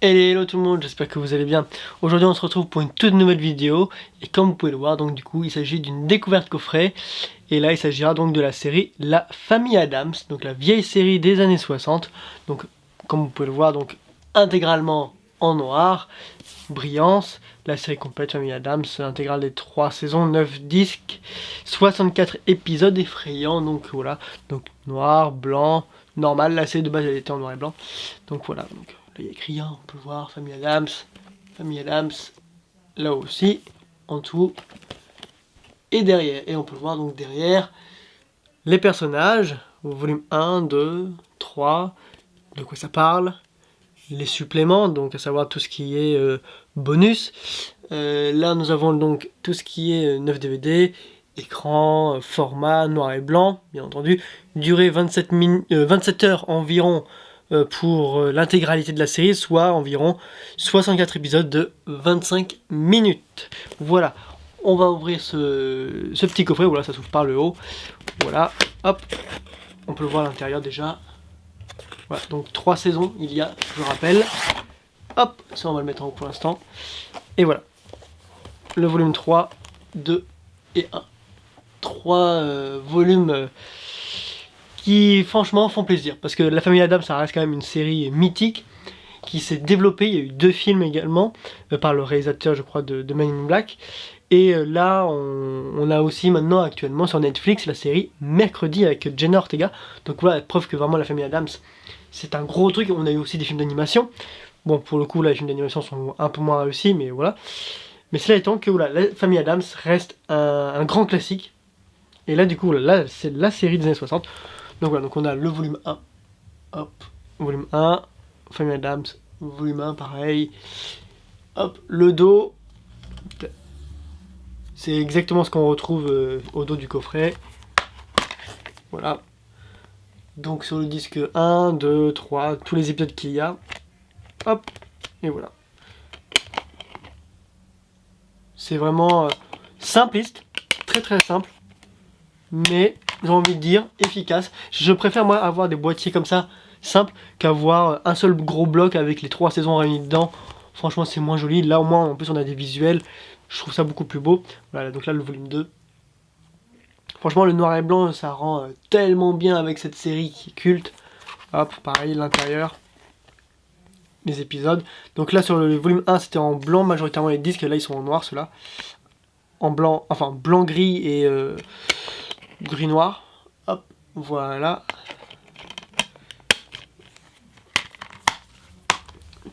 Hello tout le monde, j'espère que vous allez bien. Aujourd'hui on se retrouve pour une toute nouvelle vidéo. Et comme vous pouvez le voir, donc du coup il s'agit d'une découverte coffret. Et là il s'agira donc de la série La Famille Addams, donc la vieille série des années 60. Donc comme vous pouvez le voir, donc intégralement en noir, brillance. La série complète Famille Addams, intégrale des 3 saisons, 9 disques, 64 épisodes effrayants. Donc voilà, donc noir, blanc, normal. La série de base elle était en noir et blanc. Donc voilà, donc là il y a écrit, hein, on peut le voir, Famille Addams, là aussi, en dessous, et derrière. Et on peut le voir donc derrière les personnages, au volume 1, 2, 3, de quoi ça parle, les suppléments, donc à savoir tout ce qui est bonus. Là nous avons donc tout ce qui est 9 DVD, écran, format noir et blanc, bien entendu, durée 27 heures environ pour l'intégralité de la série, soit environ 64 épisodes de 25 minutes. Voilà, on va ouvrir ce petit coffret, voilà, ça s'ouvre par le haut, voilà, hop, on peut le voir à l'intérieur déjà. Voilà, donc 3 saisons il y a, je rappelle. Hop, ça on va le mettre en haut pour l'instant. Et voilà, le volume 3, 2 et 1. 3 volumes qui franchement font plaisir. Parce que La Famille Addams, ça reste quand même une série mythique qui s'est développée. Il y a eu 2 films également, par le réalisateur je crois de Men in Black. Et là, on a aussi maintenant actuellement sur Netflix la série Mercredi avec Jenna Ortega. Donc voilà, preuve que vraiment La Famille Addams, c'est un gros truc. On a eu aussi des films d'animation. Bon, pour le coup, là, les films d'animation sont un peu moins réussis, mais voilà. Mais cela étant que voilà, La Famille Addams reste un grand classique. Et là, du coup, là, c'est la série des années 60. Donc voilà, donc on a le volume 1. Hop, volume 1. Famille Addams, volume 1, pareil. Hop, le dos. C'est exactement ce qu'on retrouve au dos du coffret. Voilà. Donc sur le disque 1, 2, 3, tous les épisodes qu'il y a. Hop, et voilà. C'est vraiment simpliste, très très simple, mais j'ai envie de dire efficace. Je préfère moi avoir des boîtiers comme ça, simples, qu'avoir un seul gros bloc avec les 3 saisons réunies dedans. Franchement c'est moins joli. Là au moins en plus on a des visuels, je trouve ça beaucoup plus beau. Voilà, donc là le volume 2. Franchement le noir et blanc ça rend tellement bien avec cette série qui est culte. Hop, pareil l'intérieur. Les épisodes. Donc là sur le volume 1 c'était en blanc majoritairement les disques, là ils sont en noir ceux-là. En blanc, enfin blanc-gris et gris-noir. Hop, voilà.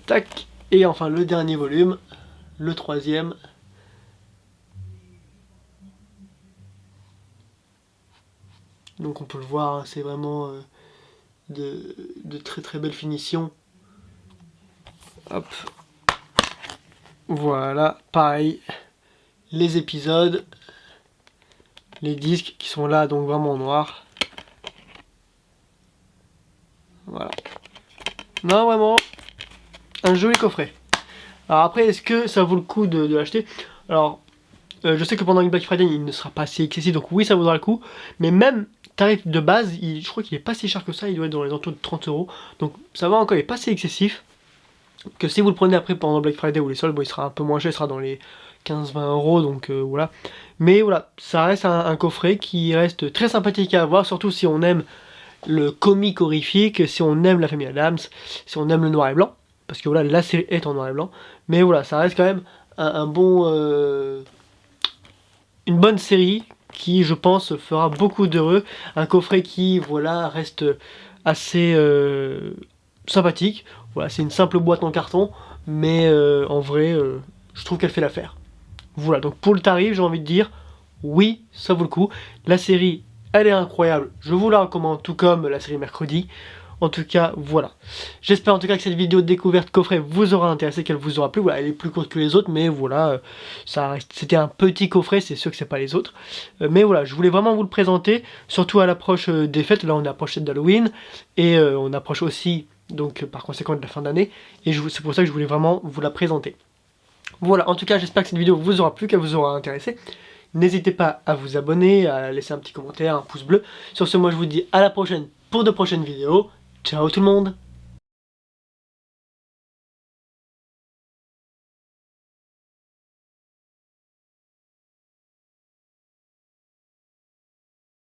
Tac. Et enfin le dernier volume, le 3e. Donc on peut le voir, hein, c'est vraiment de très très belle finition. Hop. Voilà, pareil. Les épisodes. Les disques qui sont là, donc vraiment en noir. Voilà. Non, vraiment, un joli coffret. Alors après, est-ce que ça vaut le coup de l'acheter? Alors, je sais que pendant une Black Friday, il ne sera pas si excessif, donc oui, ça vaudra le coup. Mais même tarif de base, je crois qu'il est pas si cher que ça, il doit être dans les alentours de 30 €. Donc ça va encore, il est pas si excessif. Que si vous le prenez après pendant Black Friday ou les soldes, bon, il sera un peu moins cher, il sera dans les 15-20 €, donc voilà. Mais voilà, ça reste un coffret qui reste très sympathique à avoir, surtout si on aime le comique horrifique, si on aime La Famille Addams, si on aime le noir et blanc, parce que voilà, la série est en noir et blanc. Mais voilà, ça reste quand même un bon, une bonne série qui, je pense, fera beaucoup d'heureux. Un coffret qui, voilà, reste assez sympathique. Voilà, c'est une simple boîte en carton, mais en vrai, je trouve qu'elle fait l'affaire. Voilà, donc pour le tarif, j'ai envie de dire, oui, ça vaut le coup. La série, elle est incroyable, je vous la recommande, tout comme la série Mercredi. En tout cas, voilà. J'espère en tout cas que cette vidéo de découverte coffret vous aura intéressé, qu'elle vous aura plu. Voilà, elle est plus courte que les autres, mais voilà, c'était un petit coffret, c'est sûr que c'est pas les autres. Mais voilà, je voulais vraiment vous le présenter, surtout à l'approche des fêtes. Là, on approche d'Halloween, et on approche aussi, donc par conséquent, de la fin d'année. Et c'est pour ça que je voulais vraiment vous la présenter. Voilà, en tout cas, j'espère que cette vidéo vous aura plu, qu'elle vous aura intéressé. N'hésitez pas à vous abonner, à laisser un petit commentaire, un pouce bleu. Sur ce, moi je vous dis à la prochaine pour de prochaines vidéos. Ciao tout le monde!